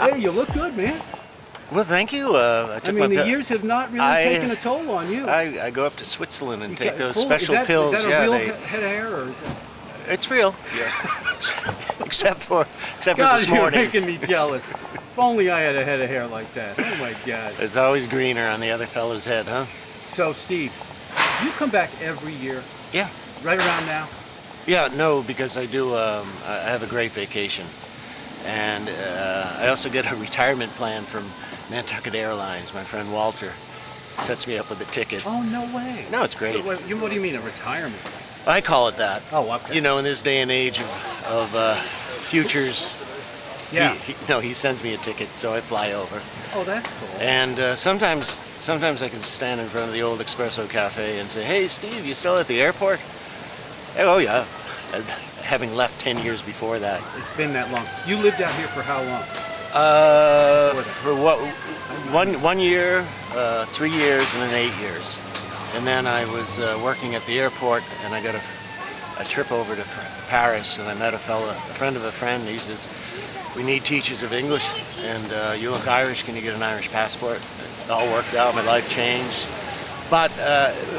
Hey, you look good, man. Well, thank you. The years have not really taken a toll on you. I go up to Switzerland and take those Cool. special pills. Is that a real head of hair, or is that... It's real. Yeah. except for God, this you're morning. making me jealous. If only I had a head of hair like that. Oh my God. It's always greener on the other fellow's head, huh? So, Steve, do you come back every year? Yeah. Right around now? Yeah, no, because I do. I have a great vacation, and I also get a retirement plan from Nantucket Airlines. My friend Walter sets me up with a ticket. Oh, no way. No, it's great. What do you mean, a retirement? I call it that. Oh, okay. You know, in this day and age of futures, Yeah. he sends me a ticket, so I fly over. Oh, that's cool. And sometimes I can stand in front of the old Espresso Cafe and say, "Hey, Steve, you still at the airport?" Oh, yeah. Having left 10 years before that. It's been that long. You lived out here for how long? For what? 1 year, 3 years, and then 8 years. And then I was working at the airport, and I got a trip over to Paris, and I met a friend of a friend. He says, "We need teachers of English, and you look Irish. Can you get an Irish passport?" It all worked out. My life changed. But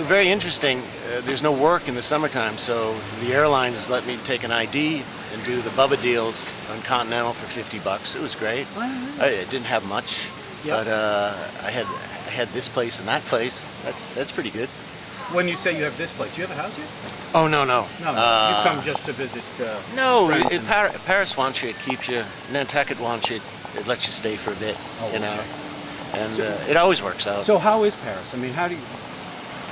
very interesting. There's no work in the summertime, so the airlines let me take an ID and do the Bubba deals on Continental for $50. It was great. I didn't have much, but I had this place and that place. That's pretty good. When you say you have this place, do you have a house here? Oh, no. No, you come just to visit. No, friends Paris wants you, it keeps you. Nantucket wants you, it lets you stay for a bit, you know. And it always works out. So how is Paris? I mean, how do you...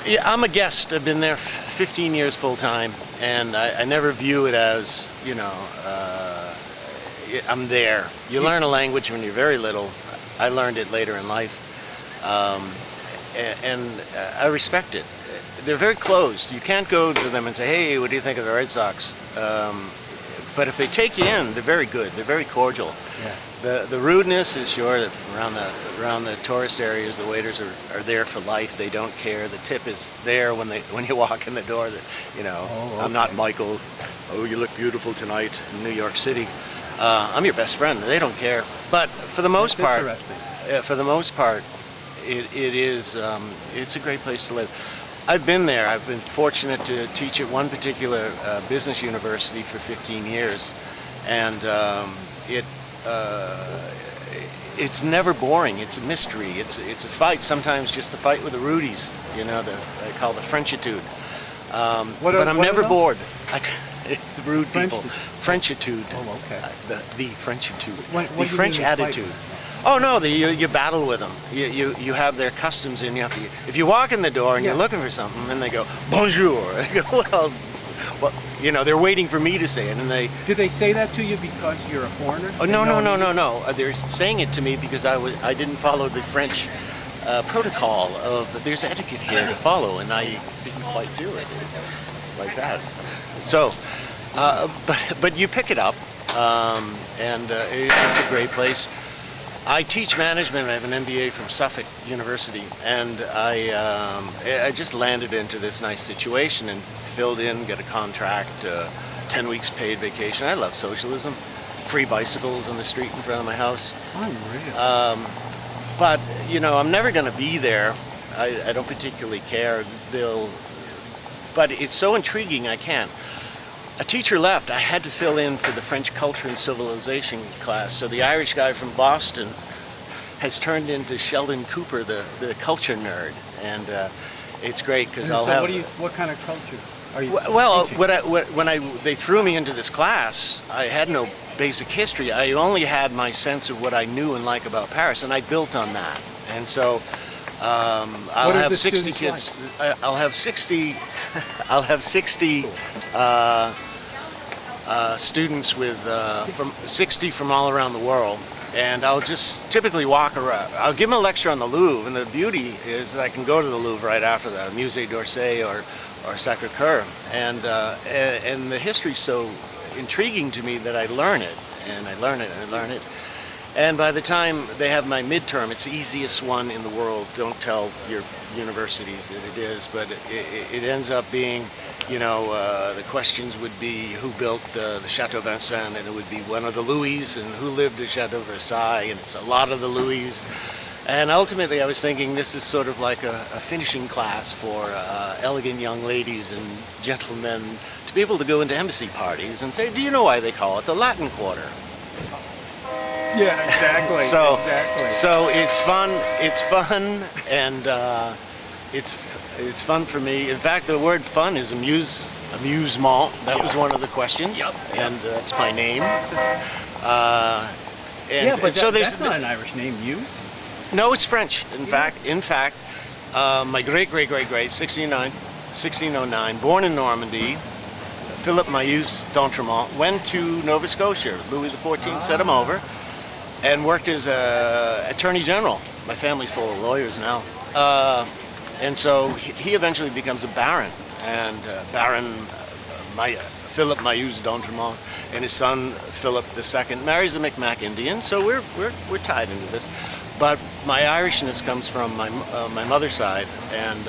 Yeah, I'm a guest. I've been there 15 years full time, and I never view it as, you know, I'm there. You learn a language when you're very little. I learned it later in life, and I respect it. They're very closed. You can't go to them and say, "Hey, what do you think of the Red Sox?" But if they take you in, they're very good. They're very cordial. Yeah. The rudeness is sure that around the tourist areas, the waiters are there for life. They don't care. The tip is there when you walk in the door. That, you know, okay. I'm not Michael. "Oh, you look beautiful tonight in New York City." I'm your best friend. They don't care. But for the most part, it's a great place to live. I've been there. I've been fortunate to teach at one particular business university for 15 years, and it's never boring. It's a mystery. It's a fight. Sometimes just a fight with the Rudies. You know, they call the Frenchitude. But I'm never bored. The rude people. Frenchitude. Oh, okay. The Frenchitude. The French attitude. Oh no, you battle with them. You have their customs, and if you walk in the door and you're looking for something, and they go bonjour. I go, well, you know, they're waiting for me to say it, and they. Do they say that to you because you're a foreigner? Oh no. They're saying it to me because I didn't follow the French protocol of there's etiquette here to follow, and I didn't quite do it like that. So, but you pick it up, and it's a great place. I teach management. I have an MBA from Suffolk University, and I just landed into this nice situation and filled in, got a contract, 10 weeks paid vacation. I love socialism. Free bicycles on the street in front of my house. Unreal. But, you know, I'm never going to be there. I don't particularly care. But it's so intriguing, I can't. A teacher left. I had to fill in for the French Culture and Civilization class. So the Irish guy from Boston has turned into Sheldon Cooper, the culture nerd, and it's great because I'll have. What kind of culture are you? Well, they threw me into this class, I had no basic history. I only had my sense of what I knew and like about Paris, and I built on that. And so I'll have 60 kids. Like? I'll have 60. I'll have 60 students with from 60 from all around the world, and I'll just typically walk around. I'll give them a lecture on the Louvre, and the beauty is that I can go to the Louvre right after that, Musée d'Orsay or Sacré-Cœur, and the history's so intriguing to me that I learn it, and I learn it, and I learn it. And by the time they have my midterm, it's the easiest one in the world. Don't tell your universities that it is, but it ends up being, the questions would be who built the Chateau Vincennes, and it would be one of the Louis, and who lived at Chateau Versailles, and it's a lot of the Louis. And ultimately, I was thinking this is sort of like a finishing class for elegant young ladies and gentlemen to be able to go into embassy parties and say, do you know why they call it the Latin Quarter? Yeah, exactly. So it's fun, and it's fun for me. In fact, the word fun is amusement. That was one of the questions, and that's my name. But that's not an Irish name, Muse. No, it's French. In fact, my great 1609, born in Normandy, Philippe Mayus d'Entremont, went to Nova Scotia. Louis XIV sent him over, and worked as Attorney General. My family's full of lawyers now. And so he eventually becomes a baron, and Baron Philippe Mayus d'Entremont and his son Philip II marries a Micmac Indian. So we're tied into this. But my Irishness comes from my mother's side, and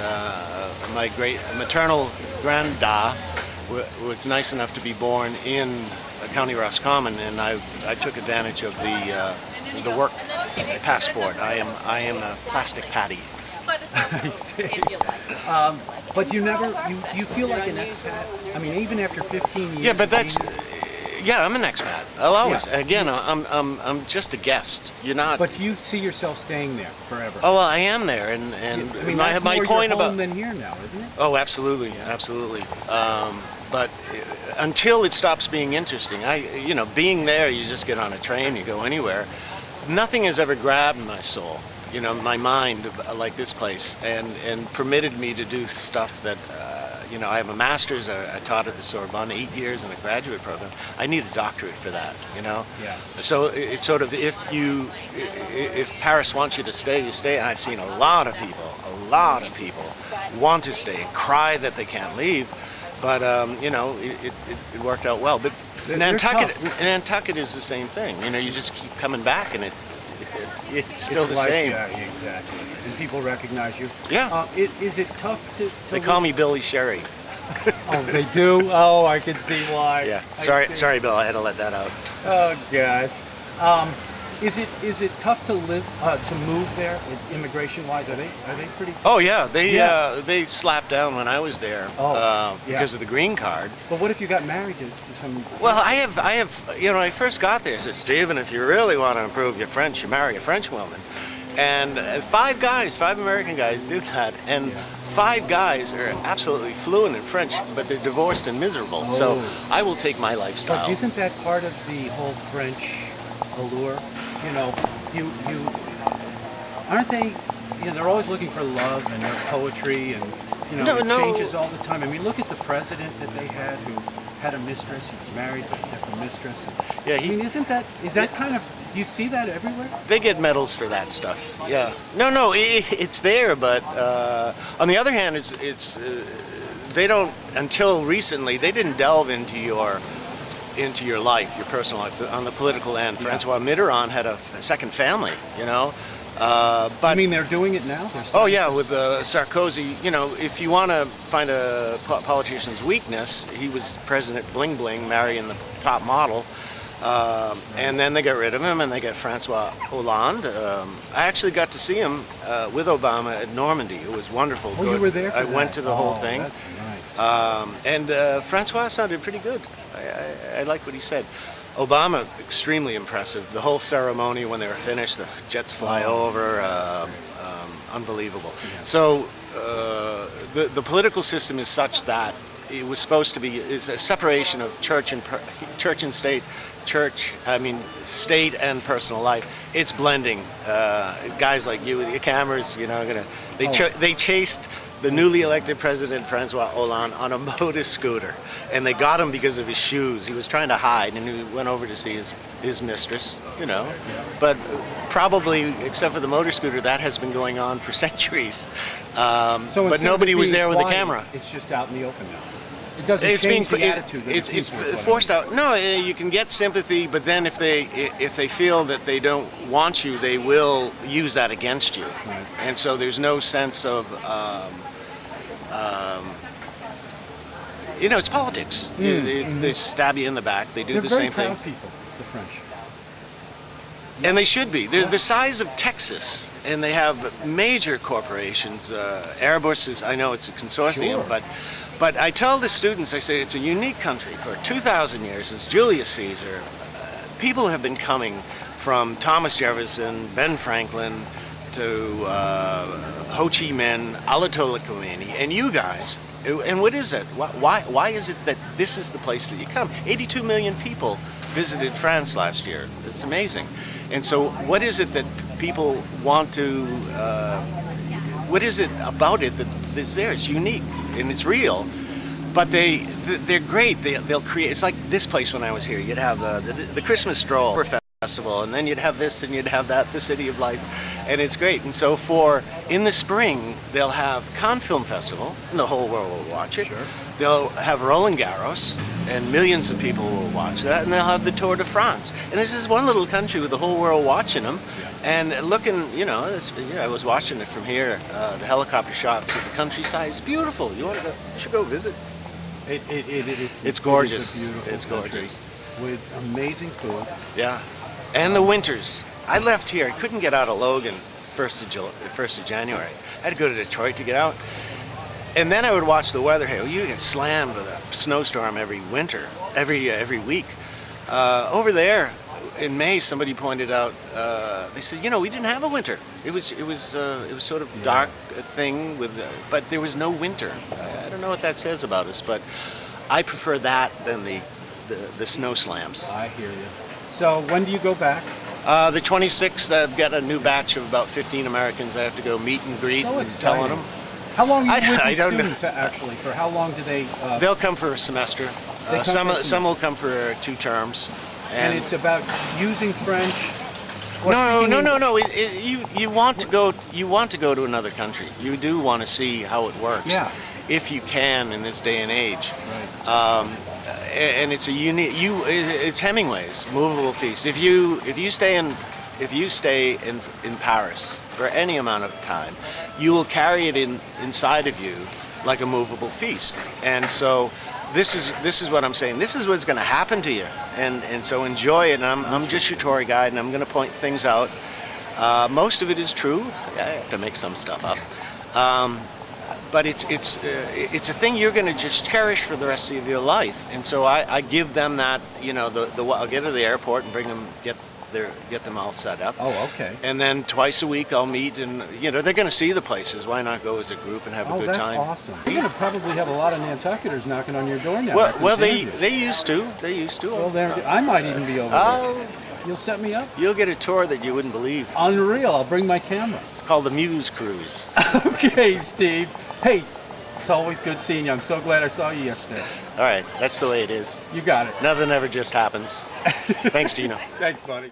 my great maternal granda was nice enough to be born in County Roscommon, and I took advantage of the work passport. I am a plastic patty. I see. But do you feel like an expat? I mean, even after 15 years. Yeah, but I'm an expat. I'll always. Yeah. Again, I'm just a guest. You're not. But do you see yourself staying there forever? Oh, well, I am there, and that's my more point your home about than here now, isn't it? Oh, absolutely. But until it stops being interesting, being there, you just get on a train, you go anywhere. Nothing has ever grabbed my soul, my mind like this place, and permitted me to do stuff that, I have a master's. I taught at the Sorbonne 8 years in a graduate program. I need a doctorate for that, Yeah. So it's sort of if Paris wants you to stay, you stay. And I've seen a lot of people want to stay and cry that they can't leave. But it worked out well. But Nantucket is the same thing. You just keep coming back, and it's still the same. Yeah, exactly. And people recognize you. Yeah. Is it tough to They call me Billy Sherry. Oh, they do? Oh, I can see why. Yeah. Sorry, Bill. I had to let that out. Oh gosh. Is it tough to move there, immigration-wise? Are they pretty tough? Oh yeah, they slapped down when I was there because of the green card. But what if you got married to some? Well, I have. When I first got there, I said, Stephen, if you really want to improve your French, you marry a French woman. And 5 American guys did that, and 5 guys are absolutely fluent in French, but they're divorced and miserable. Oh. So I will take my lifestyle. But isn't that part of the whole French allure? You aren't they? They're always looking for love and their poetry, and it changes all the time. I mean, look at the president that they had, who had a mistress. He was married to a different mistress. Yeah, is that kind of? Do you see that everywhere? They get medals for that stuff. Yeah. No, it's there, but on the other hand, it's they don't. Until recently, they didn't delve into your life, your personal life, on the political end. Yeah. Francois Mitterrand had a second family, But I mean, they're doing it now? Oh, yeah, with Sarkozy. If you want to find a politician's weakness, he was President Bling Bling marrying the top model. And then they got rid of him, and they got Francois Hollande. I actually got to see him with Obama at Normandy. It was wonderful. Oh, you were there for I went to the whole thing. That's nice. And Francois sounded pretty good. I like what he said. Obama, extremely impressive. The whole ceremony, when they were finished, the jets fly over, unbelievable. Yeah. So the political system is such that it was supposed to be a separation of church and state. State and personal life. It's blending. Guys like you with your cameras, they chased the newly elected president, Francois Hollande, on a motor scooter. And they got him because of his shoes. He was trying to hide, and he went over to see his mistress, But probably, except for the motor scooter, that has been going on for centuries. But nobody was there with a camera. It's just out in the open now. It doesn't It's change being the attitude of the it's people, is what I forced mean. out. No, you can get sympathy, but then if they feel that they don't want you, they will use that against you. Right. And so there's no sense of it's politics. They stab you in the back. They do They're the very same thing. proud people, the French. And they should be. They're the size of Texas, and they have major corporations. Airbus is, I know it's a consortium, Sure. but I tell the students, I say it's a unique country. For 2,000 years, since Julius Caesar, people have been coming from Thomas Jefferson, Ben Franklin, to Ho Chi Minh, Ayatollah Khomeini, and you guys. And what is it? Why is it that this is the place that you come? 82 million people visited France last year. It's amazing. And so what is it that people want to, what is it about it that is there? It's unique and it's real, but they're great. They'll create, it's like this place when I was here. You'd have the Christmas stroll festival, and then you'd have this and you'd have that, the City of Lights, and it's great. And so in the spring, they'll have Cannes Film Festival, and the whole world will watch it. Sure. They'll have Roland Garros, and millions of people will watch that, and they'll have the Tour de France. And this is one little country with the whole world watching them, and looking, I was watching it from here, the helicopter shots of the countryside. It's beautiful. You should go visit. It's gorgeous. It is a beautiful It's country gorgeous. with amazing food. Yeah, and the winters. I left here. I couldn't get out of Logan 1st of January. I had to go to Detroit to get out. And then I would watch the weather. Hey, you get slammed with a snowstorm every winter, every week. Over there in May, somebody pointed out. They said, we didn't have a winter. It was sort of dark thing but there was no winter. I don't know what that says about us, but I prefer that than the snow slams. I hear you. So when do you go back? The 26th, I've got a new batch of about 15 Americans I have to go meet and greet So and telling exciting. them. How long are you with I these don't know. students, actually? For how long do they... They'll come for a semester. They come Some for a some will come for 2 terms. and it's about using French? No. You want to go. You want to go to another country. You do want to see how it works. Yeah. If you can in this day and age. Right. And it's a unique. It's Hemingway's Movable Feast. If you stay in Paris for any amount of time, you will carry it inside of you like a movable feast. And so this is what I'm saying. This is what's going to happen to you. And so enjoy it. And I'm just your tour guide, and I'm going to point things out. Most of it is true. I have to make some stuff up. But it's a thing you're going to just cherish for the rest of your life. And so I give them that, I'll get to the airport and bring them, get them all set up. Oh, okay. And then twice a week I'll meet, and they're going to see the places. Why not go as a group and have a good time? Oh, that's awesome. You're going to probably have a lot of Nantucketers knocking on your door now. Well, they used to. They used to. Well, I might even be over there. You'll set me up? You'll get a tour that you wouldn't believe. Unreal. I'll bring my camera. It's called the Muse Cruise. Okay, Steve. Hey, it's always good seeing you. I'm so glad I saw you yesterday. All right, that's the way it is. You got it. Nothing ever just happens. Thanks, Gino. Thanks, buddy.